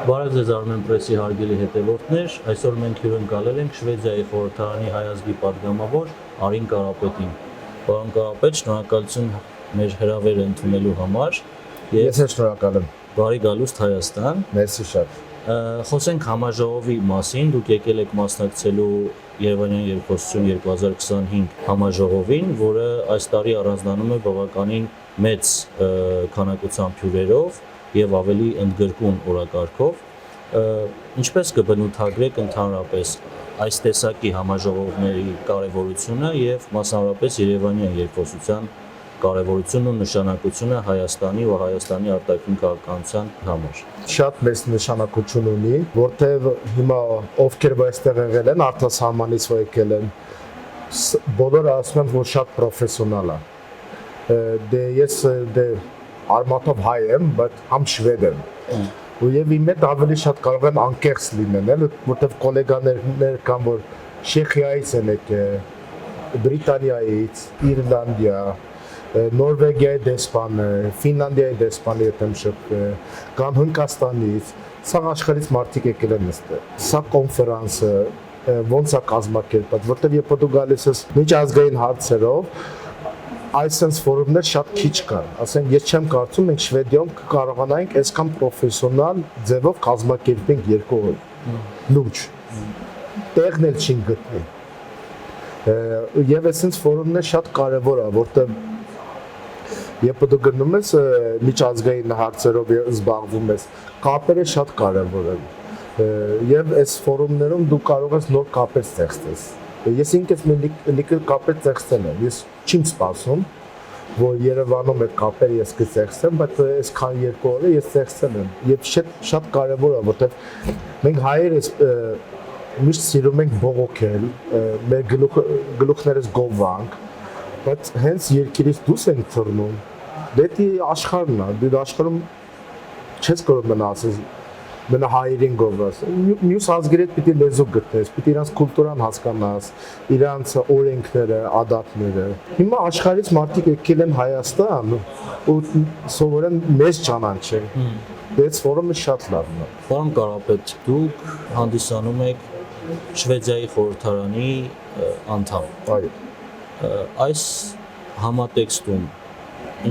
Բարև ձեզ Armen Press-ի հարգելի հետևորդներ, այսօր մենք հյուրընկալել ենք Շվեդիայի խորհրդարանի հայազգի պատգամավոր Արին Կարապետին։ Պարոն Կարապետ, շնորհակալություն մեր հրավերը ընդունելու համար։ Ես շնորհակալ եմ։ Բարի գալուստ Հայաստան։ Մերսի շատ։ Խոսենք համաժողովի մասին, դուք եկել եք մասնակցելու Երևանյան երկխոսություն 2025 համաժողովին, որը այս տարի առանձնանում է բավականին մեծ քանակությամբ հյուրերով եւ ավելի ընդգրկուն օրակարգով, ինչպես կբնութագրեք ընդհանրապես այս տեսակի համաժողովների կարևորությունը եւ մասնավորապես Երևանյան երկխոսության կարևորությունն ու նշանակությունը Հայաստանի ու Հայաստանի արտաքին քաղաքականության համար։ Շատ մեծ նշանակություն ունի, որտեղ հիմա ովքեր այստեղ եղել են, արտասահմանից եկել են, բոլորը ասում են, որ շատ պրոֆեսիոնալ է։ Դե ես արմատով հայ եմ, բայց համ շվեդ եմ։ Եվ իմ հետ ավելի շատ կարող են անկեղծ լինել, որտեղ գոլեգաներ կան, որ Չեխիայից են եկել, Բրիտանիայից, Իռլանդիա, Նորվեգիայի դեսպանը, Ֆինլանդիայի դեսպանը եմ շփվել, կամ Հնդկաստանից, սա աշխարհից մարդիկ եկել են այստեղ։ Սա կոնֆերանսը ոնց է կազմակերպված, որտեղ երբ դու գալիս ես միջազգային հարցերով, այսպես ֆորումներ շատ քիչ կան։ Ասենք ես չեմ կարծում մենք Շվեդիայում կարողանանք այսքան պրոֆեսիոնալ ձևով կազմակերպենք երկու օր։ Լուրջ։ Տեղն էլ չի գտնի։ Եվ այսպես ֆորումներ շատ կարևոր է, որտեղ երբ դու գնում ես միջազգային հարցերով զբաղվում ես, կապերը շատ կարևոր են։ Եվ այս ֆորումներում դու կարող ես նոր կապեր ստեղծել։ Ես ինքս մի կապեր ստեղծել եմ։ Ես չեմ սպասում, որ Երևանում այդ կապերը ես կստեղծեմ, բայց այսքան երկու օրը ես ստեղծել եմ։ Եվ շատ կարևոր է, որտեղ մենք հայերս միշտ սիրում ենք բողոքել, մեր գլուխներս գովանք, բայց հենց երկիրից դուրս ենք թռնում։ Դա աշխարհն է, դու աշխարհում չես կարող մնացել մենա հայերին գովաս։ Մյուս ազգերի հետ պիտի լեզու գտնես, պիտի իրանց կուլտուրան հասկանաս, իրանց օրենքները, ադատները։ Հիմա աշխարհից մարդիկ եկել են Հայաստան ու սովորեն մեծ ճանաչեն։ Դից ֆորումը շատ լավն է։ Պարոն Կարապետ, դուք հանդիսանում եք Շվեդիայի խորհրդարանի անդամ։ Այո։ Այս համատեքստում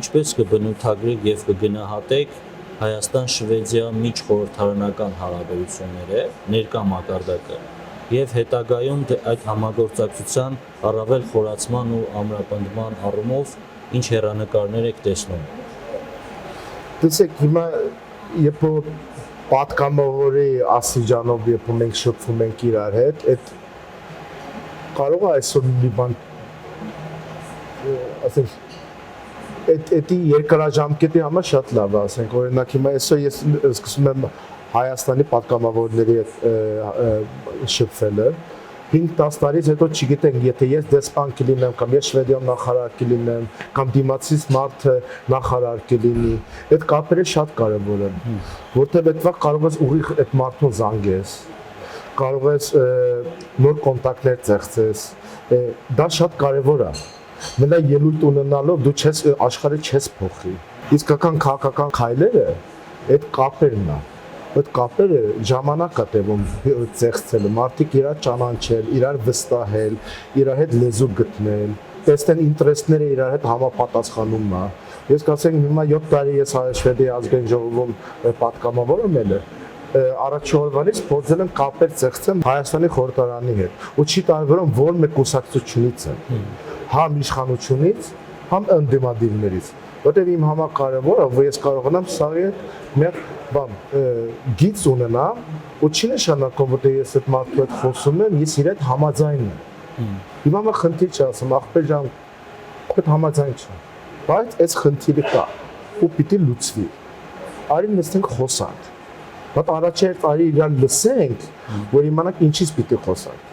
ինչպես կբնութագրեք եւ կգնահատեք Հայաստան-Շվեդիա միջխորհրդարանական հարաբերությունները, ներկա մակարդակը եւ հետագայում այդ համագործակցության առավել խորացման ու ամրապնդման առումով ինչ հեռանկարներ եք տեսնում։ Տեսեք, հիմա երբ պատգամավորի ասիջանով երբ մենք շփվում ենք իրար հետ, այդ կարող է այսօր մի բան ասենք Էդի երկարաժամկետի համար շատ լավ է, ասենք օրինակ հիմա այսօր ես սկսում եմ Հայաստանի պատգամավորների հետ շփվելը 5-10 տարից հետո չգիտենք, եթե ես դեսպան կլինեմ կամ ես Շվեդիայում նախարար կլինեմ կամ դիմացից մարդը նախարար կլինի, այդ կապերը շատ կարևոր են, որտեղ այդվա կարող ես ուղիղ այդ մարդուն զանգես, կարող ես նոր կոնտակտներ ստեղծես, դա շատ կարևոր է։ Մենա ելույթ ունենալով դու աշխարհը չես փոխի։ Իսկական քաղաքական քայլերը այդ կապերն է։ Այդ կապերը ժամանակ է տևում ծեղծելը, մարդիկ իրար ճանաչել, իրար վստահել, իրար հետ լեզու գտնել, տեսնեն ինտերեսները իրար հետ համապատասխանում է։ Ես կասեմ հիմա 7 տարի ես Շվեդիայի ազգային ժողովում պատգամավոր եմ ելել, առաջի օրվանից փորձել եմ կապեր ծեղծեմ Հայաստանի խորհրդարանի հետ։ Ու չի տարբերում որ մեկ կուսակցությունից են։ Համ իշխանությունից, համ ընդդիմադիրներից, որտեղ իմ համար կարևորը, որ ես կարողանամ սաղի մեր բան գիծ ունենամ, ու չի նշանակում, որտեղ ես այդ մարդու հետ խոսում եմ, ես իր հետ համաձայն եմ։ Հիմա մա խնդիր չասեմ, ախպեր ջան, այդ համաձայն չեմ, բայց այս խնդիրը կա, ու պիտի լուծվի։ Արի նստենք խոսանք, բայց առաջի արի իրար լսենք, որ իմանանք ինչից պիտի խոսանք։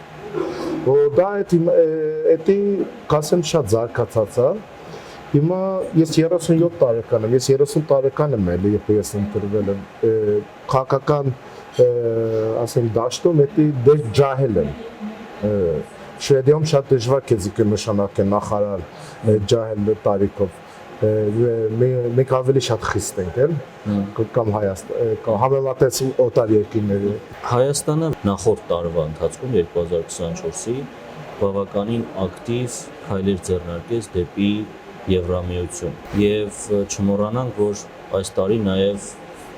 Դա էդի կասեմ շատ զարգացած է։ Հիմա ես 37 տարեկան եմ, ես 30 տարեկան եմ ելի, երբ ես ընտրվել եմ քաղաքական ասենք դաշտում, էդի դեր ջահել եմ։ Շվեդիայում շատ դժվար քեզի կնշանակեն նախարար ջահել տարիքով։ մենք ավելի շատ խիստ ենք էլ կամ Հայաստան համեմատած օտար երկրների Հայաստանը նախորդ տարվա ընթացքում 2024-ի բավականին ակտիվ քայլեր ձեռնարկեց դեպի Եվրամիություն եւ չմոռանանք, որ այս տարի նաեւ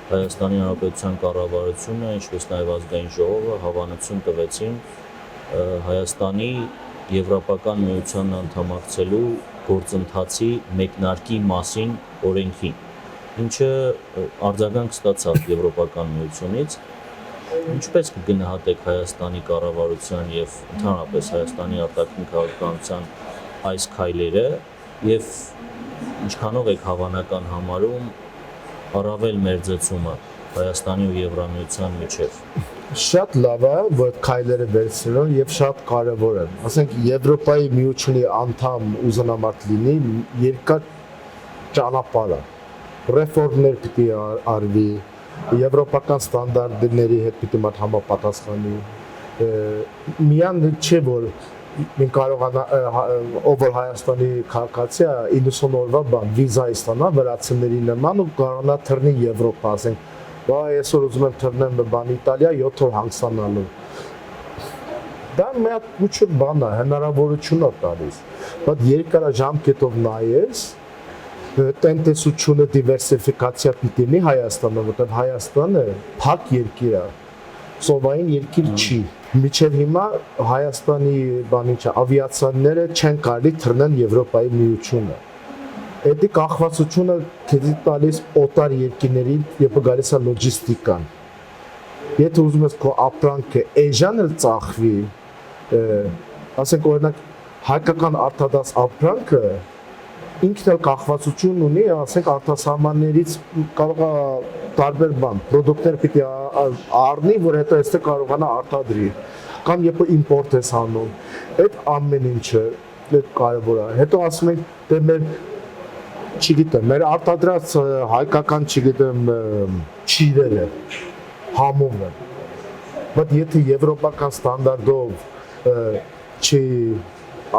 Հայաստանի Հանրապետության կառավարությունը, ինչպես նաեւ ազգային ժողովը հավանություն տվեցին Հայաստանի Եվրոպական միությանն անդամակցելու գործընթացի մեկնարկի մասին օրենքին, ինչը արձագանք ստացավ Եվրոպական միությունից, ինչպես կգնահատեք Հայաստանի կառավարության եւ ընդհանրապես Հայաստանի արտաքին քաղաքականության այս քայլերը եւ ինչքանով եք հավանական համարում առավել մերձեցումը Հայաստանի ու Եվրամիության միջև։ Շատ լավ է, որ քայլերը վերցնեն եւ շատ կարեւոր է։ Ասենք Եվրոպայի միությունի անդամ ուզենամարդ լինի երկար ճանապարհ է։ Ռեֆորմներ պիտի արվի, եվրոպական ստանդարտների հետ պիտի համապատասխանի։ Միան չէ որ մենք կարողանանք ով որ Հայաստանի քաղաքացի է 90 օրվա բան վիզա ստանա վրացիների նման ու կարողանա թռնի Եվրոպա, ասենք այսօր ուզում եմ թռնեմ բան Իտալիա 7 օր հանգստանալու։ Դա մի հատ ուղղ բան է, հնարավորություն է տալիս։ Բայց երկարաժամկետով նայես, տնտեսությունը դիվերսիֆիկացիա պիտի լինի Հայաստանում, որտեղ Հայաստանը փակ երկիր է, սովային երկիր չի։ Մինչև հիմա Հայաստանի ավիացիաները չեն կարելի թռնել Եվրոպայի միությունը։ Այդ կախվածությունը քեզի տալիս օտար երկրներին, երբ գալիս է լոջիստիկան։ Եթե ուզում ես քո ապրանքը էժան էլ ծախվի, ասենք օրինակ հայկական արտադաս ապրանքը ինքն էլ կախվածություն ունի, ասենք արտասահմաններից կարող է տարբեր բան, պրոդուկտներ պիտի առնի, որ հետո այստեղ կարողանա արտադրի, կամ երբ իմպորտ ես անում, այդ ամեն ինչը կարևոր է։ Հետո ասում ենք, դե մեր չգիտեմ, մեր արտադրած հայկական, չգիտեմ, ճիրերը համով են, բայց եթե եվրոպական ստանդարտով չի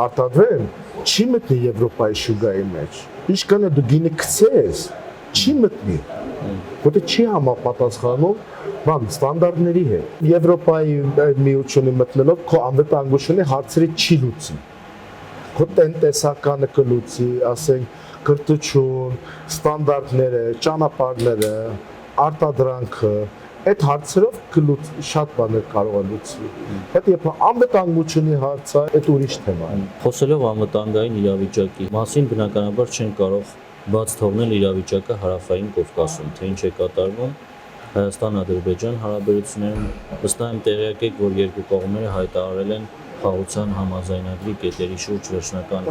արտադրեն, չի մտնի Եվրոպայի շուգայի մեջ։ Ինչքան է դու գինը գցես, չի մտնի, որտեղ չի համապատասխանում բան ստանդարտների հետ։ Եվրոպայի միությունը մտնելով քո անվտանգությունը հարցերը չի լուծի։ Քո տնտեսականը կլուծի, ասենք կրթություն, ստանդարտները, ճանապարհները, արտադրանքը, այդ հարցերով շատ բաներ կարող է լուծվել։ Բայց երբ անվտանգությունի հարցը, այդ ուրիշ թեմա է։ Խոսելով անվտանգային իրավիճակի մասին, բնականաբար չեն կարող բաց թողնել իրավիճակը հարավային Կովկասում, թե ինչ է կատարվում Հայաստան-Ադրբեջան հարաբերություններում։ Վստահ եմ տեղյակ եք, որ երկու կողմերը հայտարարել են խաղաղության համաձայնագրի կետերի շուրջ վերջնական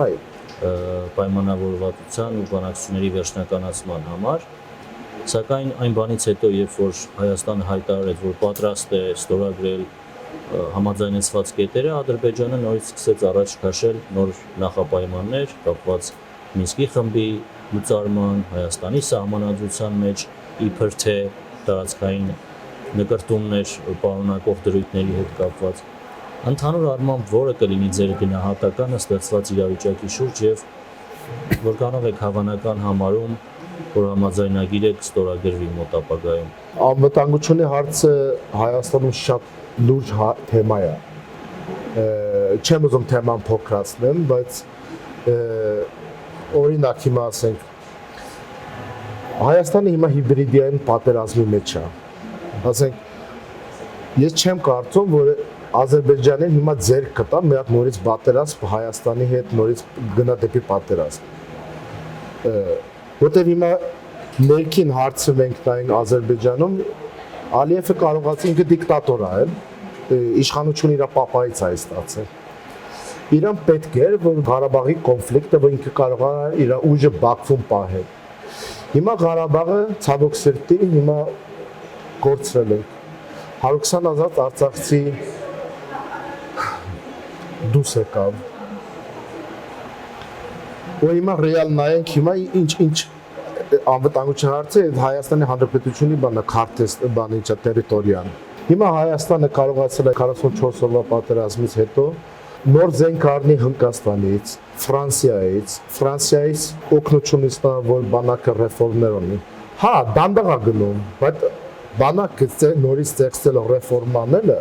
պայմանավորվածության ու բանակցությունների վերջնականացման համար, սակայն այն բանից հետո, երբ որ Հայաստանը հայտարարեց, որ պատրաստ է ստորագրել համաձայնեցված կետերը, Ադրբեջանը նորից սկսեց առաջ քաշել նոր նախապայմաններ կապված Մինսկի խմբի լուծարման, Հայաստանի սահմանադրության մեջ իբր թե տարածքային նկրտումներ պարունակող դրույթների հետ կապված։ Ընդհանուր առմամբ որը կլինի ձեր գնահատականը ստեղծված իրավիճակի շուրջ եւ որքանով եք հավանական համարում, որ համաձայնագիրը կստորագրվի մոտ ապագայում։ Անվտանգությունի հարցը Հայաստանում շատ լուրջ թեմա է։ Չեմ ուզում թեման փոքրացնել, բայց օրինակ հիմա ասենք Հայաստանը հիմա հիբրիդային պատերազմի մեջ է։ Ասենք ես չեմ կարծում, որ Ադրբեջանին հիմա ձեր կտա մի հատ նորից պատերազմ Հայաստանի հետ նորից գնա դեպի պատերազմ։ Որտեղ հիմա ներքին հարցը մենք տային Ադրբեջանում, Ալիևը կարողացել ինքը դիկտատոր է, իշխանությունը իր պապայից է ստացել։ Իրան պետք էր, որ Ղարաբաղի կոնֆլիկտը, որ ինքը կարողանա իր ուժը Բաքվում պահել։ Հիմա Ղարաբաղը ցավոք սրտի հիմա կորցրել է։ 120,000 արցախցի դուրս եկավ։ Ու հիմա ռեալ նայենք հիմա ինչ անվտանգության հարցը Հայաստանի Հանրապետությունի բանը քարտեզ բանը ինչա տերիտորիան։ Հիմա Հայաստանը կարողացել է 44 օրվա պատերազմից հետո նոր զենք առնի Հնդկաստանից, Ֆրանսիայից օգնություն ստանա, որ բանակը ռեֆորմներ ունի։ Հա, դանդաղ է գնում, բայց բանակը նորից ստեղծել ռեֆորմաները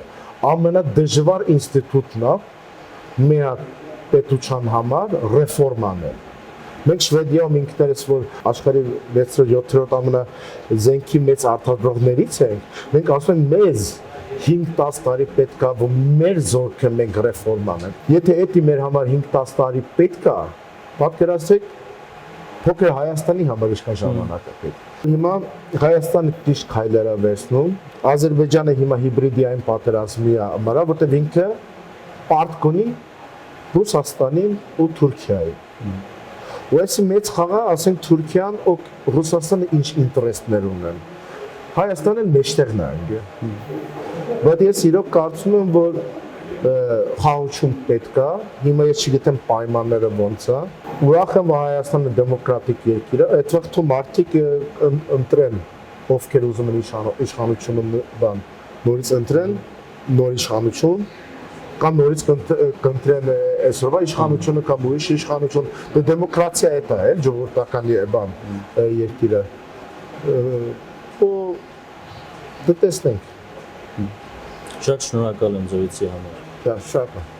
ամենադժվար ինստիտուտն է միակ պետության համար ռեֆորման է։ Մենք Շվեդիայում ինքներս որ աշխարհի 6-7-րդ ամենա զենքի մեծ արտադրողներից ենք, մենք ասում ենք մեզ 5-10 տարի պետք է որ մեր զորքը մենք ռեֆորմ անենք։ Եթե դա մեր համար 5-10 տարի պետք է, պատկերացրեք փոքր Հայաստանի համար ինչքան ժամանակ է պետք։ Հիմա Հայաստանը ճիշտ քայլեր է վերցնում, Ադրբեջանը հիմա հիբրիդային պատերազմի համար, որտեղ ինքը պարտք ունի Ռուսաստանին ու Թուրքիային։ Ու այս մեծ խաղը, ասենք Թուրքիան ու Ռուսաստանը ինչ ինտերեսներ ունեն։ Հայաստանը մեջտեղն է անգե։ Բայց ես իրոք կարծում եմ, որ խաղաղություն պետք է, հիմա ես չգիտեմ պայմանները ոնց է։ Ուրախ եմ, որ Հայաստանը դեմոկրատիկ երկիր է, այդ վաղտում մարդիկ ընտրեն, ովքեր ուզում են իշխանությունը բան, նորից ընտրեն, նոր իշխանություն, կամ նորից կընտրեն այսօրվա իշխանությունը կամ ուրիշ իշխանություն, դեմոկրատիա է դա, ժողովրդական բան երկիրը։ Ու դե տեսնենք։ Շատ շնորհակալ եմ զրույցի համար։ Դա շատ է։